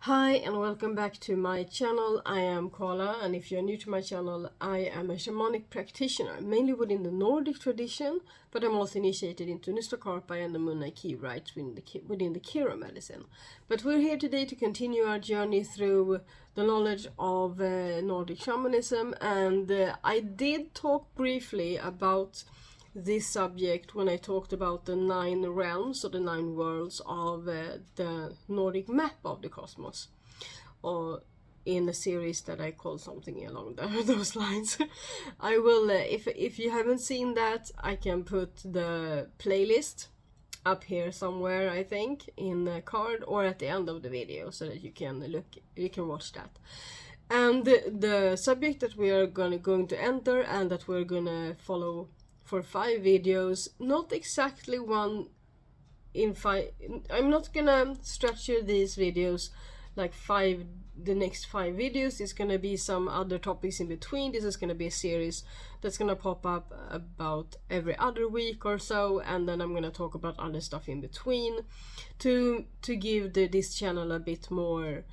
Hi and welcome back to my channel. I am Koala, and if you're new to my channel, I am a shamanic practitioner, mainly within the Nordic tradition, but I'm also initiated into Nustakarpa and the Munai rites within the Kira medicine. But we're here today to continue our journey through the knowledge of Nordic shamanism, and I did talk briefly about this subject when I talked about the 9 realms or the 9 worlds of the Nordic map of the cosmos, or in a series that I call something along those lines. I will, if you haven't seen that, I can put the playlist up here somewhere, I think, in a card or at the end of the video, so that you can watch that. And the subject that we are going to enter and that we're gonna follow for 5 videos, not exactly one in 5. I'm not gonna structure these videos like the next 5 videos. It's gonna be some other topics in between. This is gonna be a series that's gonna pop up about every other week or so, and then I'm gonna talk about other stuff in between to give this channel a bit more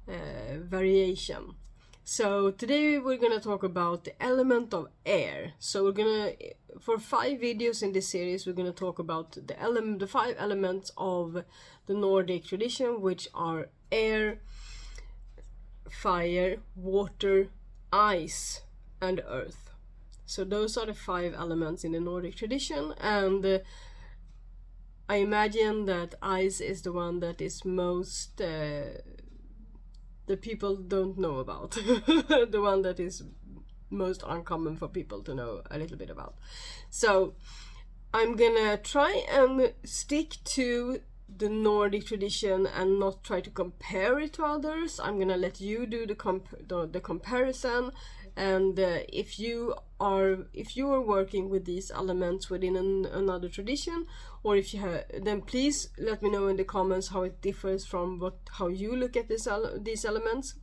variation. So today we're gonna talk about the element of air. So for 5 videos in this series, we're gonna talk about the 5 elements of the Nordic tradition, which are air, fire, water, ice, and earth. So those are the 5 elements in the Nordic tradition, and I imagine that ice is the one that is most the people don't know about. The one that is most uncommon for people to know a little bit about. So I'm gonna try and stick to the Nordic tradition and not try to compare it to others. I'm gonna let you do the comparison, and if you are working with these elements within another tradition, or if you have, then please let me know in the comments how it differs from how you look at these elements.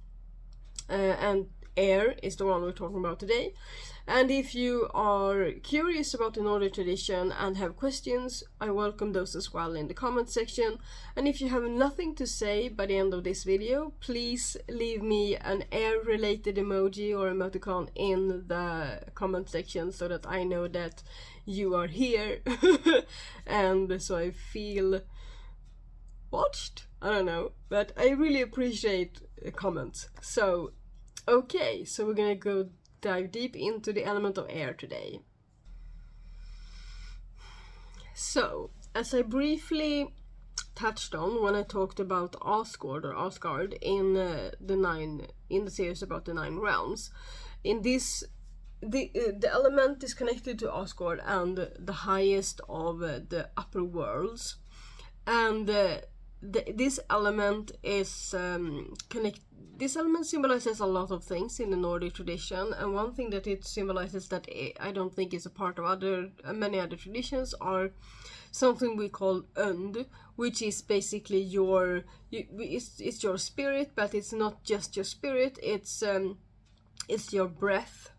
And air is the one we're talking about today. And if you are curious about the Nordic tradition and have questions, I welcome those as well in the comment section. And if you have nothing to say by the end of this video, please leave me an air related emoji or emoticon in the comment section, so that I know that you are here and so I feel watched. I don't know, but I really appreciate comments. So okay, so we're gonna dive deep into the element of air today. So, as I briefly touched on when I talked about Asgard in the series about the 9 realms, in this the element is connected to Asgard and the highest of the upper worlds, and this element is This element symbolizes a lot of things in the Nordic tradition, and one thing that it symbolizes that I don't think is a part of many other traditions are something we call und, which is basically it's your spirit, but it's not just your spirit. It's your breath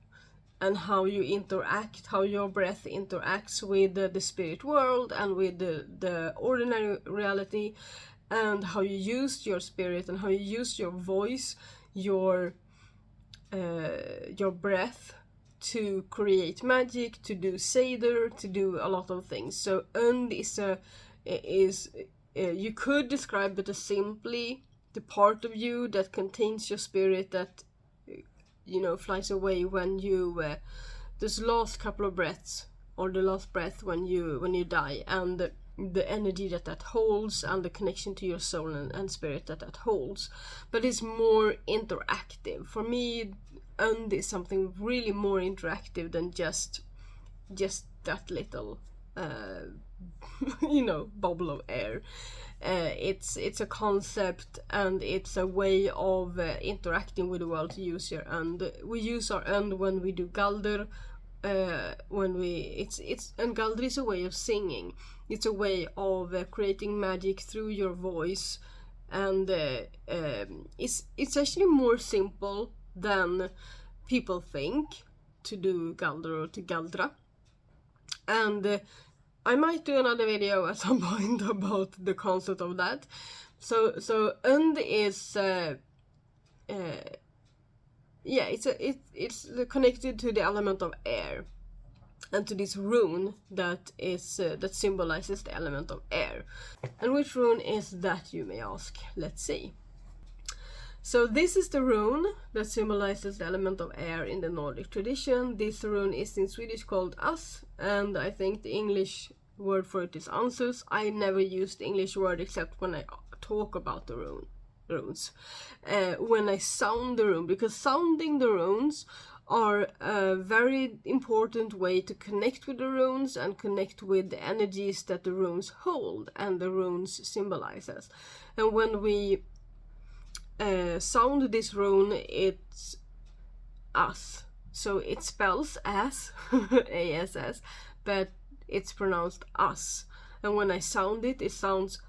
and how your breath interacts with the spirit world and with the ordinary reality, and how you use your spirit and how you use your voice, your breath to create magic, to do seder, to do a lot of things. So und is you could describe it as simply the part of you that contains your spirit that flies away when you those last couple of breaths, or the last breath when you die, and the energy that holds, and the connection to your soul and spirit that holds. But it's more interactive. For me, und is something really more interactive than just that little bubble of air. It's a concept, and it's a way of interacting with the world to use your und. We use our und when we do galder. And galder is a way of singing. It's a way of creating magic through your voice, and it's actually more simple than people think to do galder or to galdra. And I might do another video at some point about the concept of that, So und is yeah, it's connected to the element of air, and to this rune that is that symbolizes the element of air. And which rune is that, you may ask? Let's see. So this is the rune that symbolizes the element of air in the Nordic tradition. This rune is in Swedish called as, and I think the English word for it is Ansuz. I never use the English word except when I talk about the runes. When I sound the rune, because sounding the runes are a very important way to connect with the runes and connect with the energies that the runes hold and the runes symbolizes. And when we sound this rune, it's as, so it spells as ass, but it's pronounced as, and when I sound it, it sounds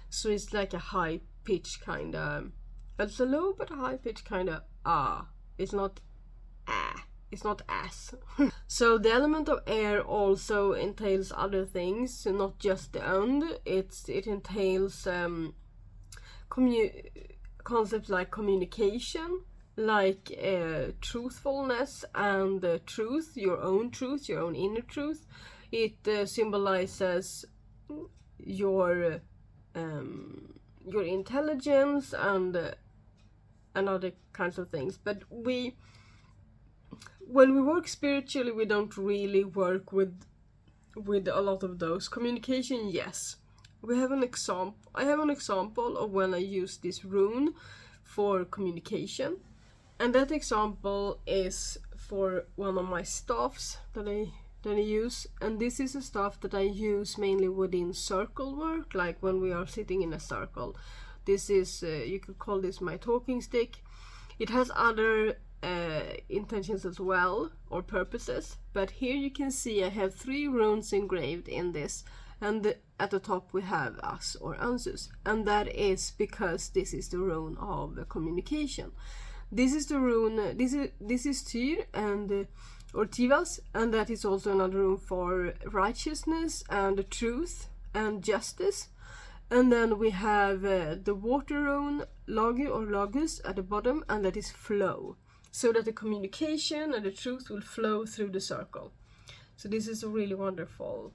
so it's like a high pitch kind of, it's a low but high pitch kind of it's not it's not as. So the element of air also entails other things, not just the und. It entails concepts like communication, like truthfulness and truth, your own inner truth. It symbolizes your intelligence and other kinds of things. But when we work spiritually, we don't really work with a lot of those. Communication, yes. I have an example of when I use this rune for communication, and that example is for one of my staffs that I use, and this is a staff that I use mainly within circle work, like when we are sitting in a circle. This is you could call this my talking stick. It has other intentions as well, or purposes, but here you can see I have 3 runes engraved in this, and at the top we have as or Ansuz, and that is because this is the rune of the communication. This is the rune, this is Tyr and or Tivas, and that is also another rune for righteousness and truth and justice. And then we have the water rune, Lagu or Lagus, at the bottom, and that is flow, so that the communication and the truth will flow through the circle. So this is a really wonderful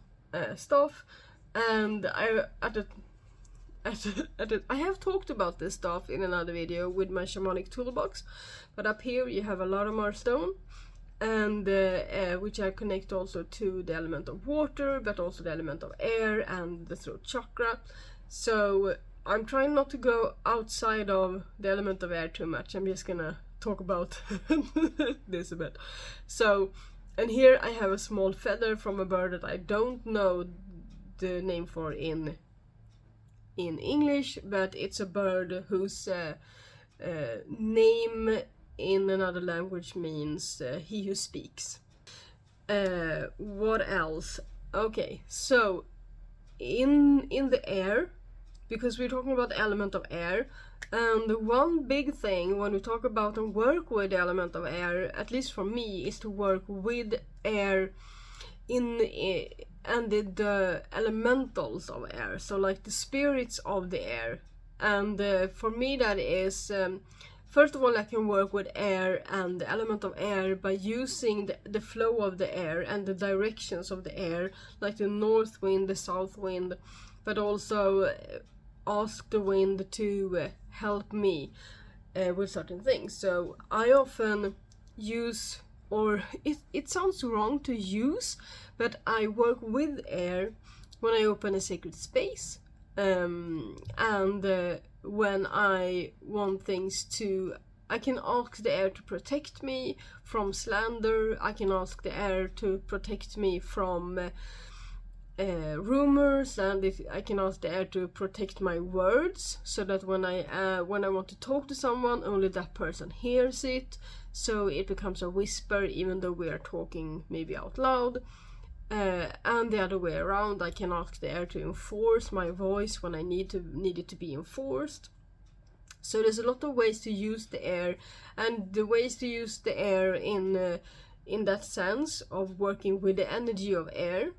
stuff, and I have talked about this stuff in another video with my shamanic toolbox, but up here you have a Laramar stone, and which I connect also to the element of water, but also the element of air and the throat chakra. So I'm trying not to go outside of the element of air too much. I'm just gonna talk about this a bit. So, and here I have a small feather from a bird that I don't know the name for in English, but it's a bird whose name in another language means he who speaks. What else? Okay, so in the air, because we're talking about the element of air, and the one big thing when we talk about and work with the element of air, at least for me, is to work with air and the elementals of air, so like the spirits of the air. And for me that is first of all, I can work with air and the element of air by using the flow of the air and the directions of the air, like the north wind, the south wind, but also ask the wind to help me with certain things. So I often use, or it sounds wrong to use, but I work with air when I open a sacred space, and when I want things to, I can ask the air to protect me from slander. I can ask the air to protect me from rumors, and I can ask the air to protect my words, so that when I want to talk to someone, only that person hears it, so it becomes a whisper even though we are talking maybe out loud. And the other way around, I can ask the air to enforce my voice when I need it to be enforced. So there's a lot of ways to use the air, and the ways to use the air in in that sense of working with the energy of air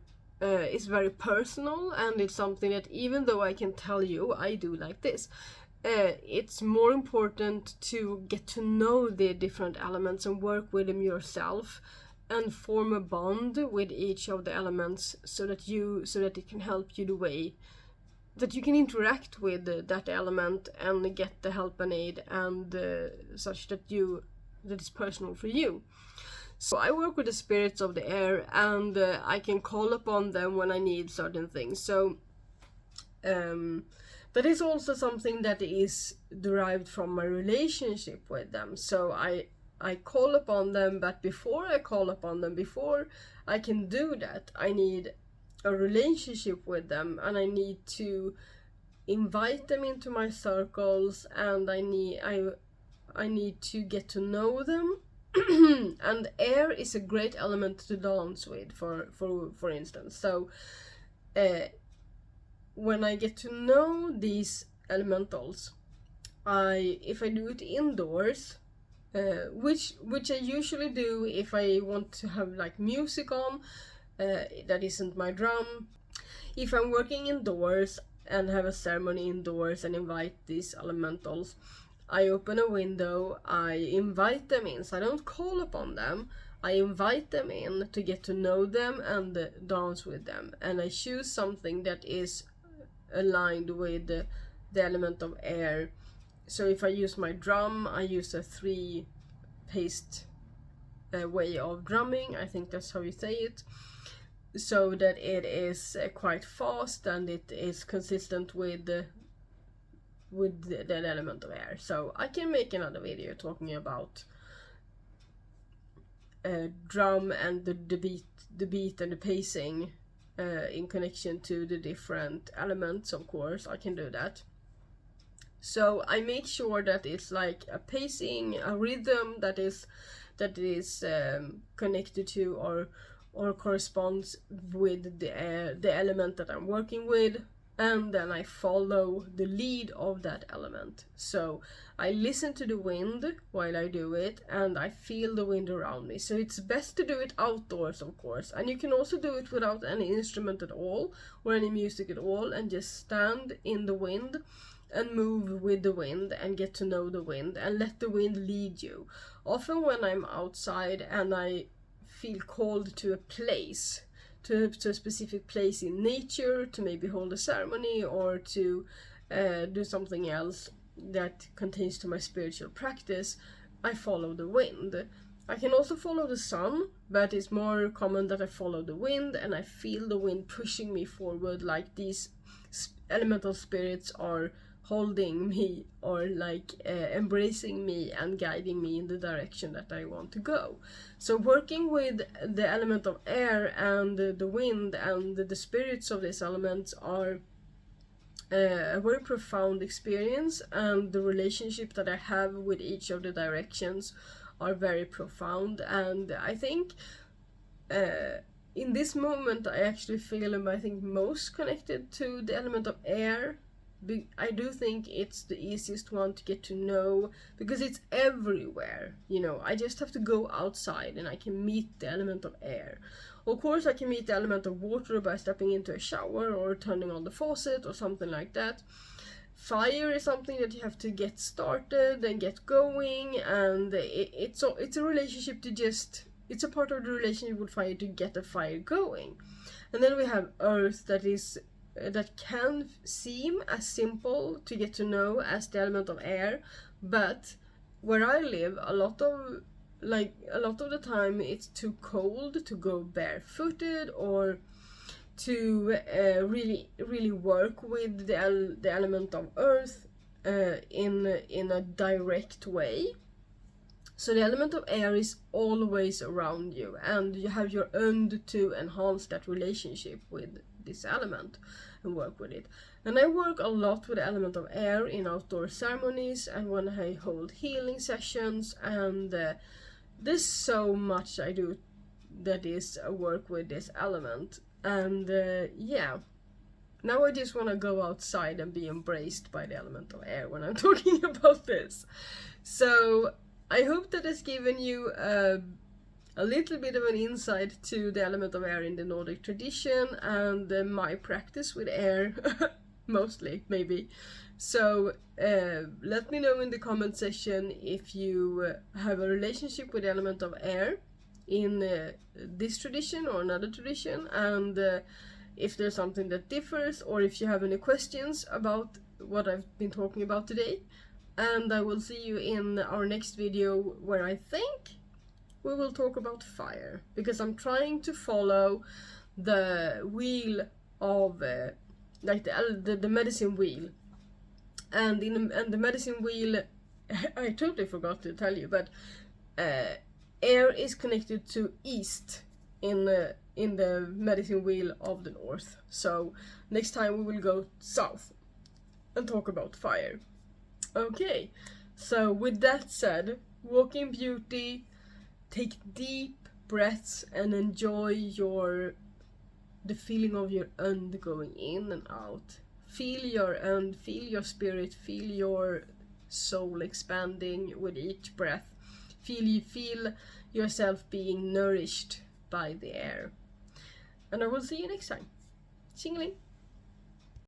is very personal, and it's something that even though I can tell you I do like this, it's more important to get to know the different elements and work with them yourself and form a bond with each of the elements so that it can help you the way that you can interact with that element and get the help and aid and such that is personal for you. So I work with the spirits of the air, and I can call upon them when I need certain things. So that is also something that is derived from my relationship with them. So I call upon them, but before I call upon them, before I can do that, I need a relationship with them, and I need to invite them into my circles, and I need to get to know them. And air is a great element to dance with, for instance. So when I get to know these elementals, if I do it indoors, which I usually do if I want to have like music on that isn't my drum. If I'm working indoors and have a ceremony indoors and invite these elementals, I open a window, I invite them in. So I don't call upon them, I invite them in to get to know them and dance with them. And I choose something that is aligned with the element of air. So if I use my drum, I use a 3-paced way of drumming, I think that's how you say it, so that it is quite fast and it is consistent with the element of air. So I can make another video talking about drum and the beat and the pacing in connection to the different elements. Of course, I can do that. So I make sure that it's like a pacing, a rhythm that is connected to or corresponds with the element that I'm working with, and then I follow the lead of that element. So I listen to the wind while I do it, and I feel the wind around me. So it's best to do it outdoors, of course, and you can also do it without any instrument at all or any music at all, and just stand in the wind and move with the wind and get to know the wind and let the wind lead you. Often when I'm outside and I feel called to a place, to a specific place in nature, to maybe hold a ceremony or to do something else that contains to my spiritual practice, I follow the wind. I can also follow the sun, but it's more common that I follow the wind and I feel the wind pushing me forward, like these elemental spirits are holding me or like embracing me and guiding me in the direction that I want to go. So working with the element of air and the wind and the spirits of these elements are a very profound experience, and the relationship that I have with each of the directions are very profound. And I think in this moment I actually feel most connected to the element of air. I do think it's the easiest one to get to know because it's everywhere. I just have to go outside and I can meet the element of air. Of course, I can meet the element of water by stepping into a shower or turning on the faucet or something like that. Fire is something that you have to get started and get going, and it's a relationship to just, it's a part of the relationship with fire to get the fire going. And then we have earth, that can seem as simple to get to know as the element of air, but where I live, a lot of the time it's too cold to go barefooted or to really work with the element of earth in a direct way. So the element of air is always around you, and you have your own to enhance that relationship with this element and work with it. And I work a lot with the element of air in outdoor ceremonies and when I hold healing sessions, and there's so much I do that is work with this element. And now I just want to go outside and be embraced by the element of air when I'm talking about this. So I hope that has given you a little bit of an insight to the element of air in the Nordic tradition and my practice with air, mostly, maybe. So let me know in the comment section if you have a relationship with the element of air in this tradition or another tradition, and if there's something that differs, or if you have any questions about what I've been talking about today. And I will see you in our next video, where I think we will talk about fire, because I'm trying to follow the wheel of like the medicine wheel, and the medicine wheel I totally forgot to tell you, but air is connected to east in the medicine wheel of the north. So next time we will go south and talk about fire. Okay, so with that said, walk in beauty, take deep breaths and enjoy the feeling of your und going in and out. Feel your und, feel your spirit, feel your soul expanding with each breath. Feel yourself being nourished by the air. And I will see you next time. Xingling!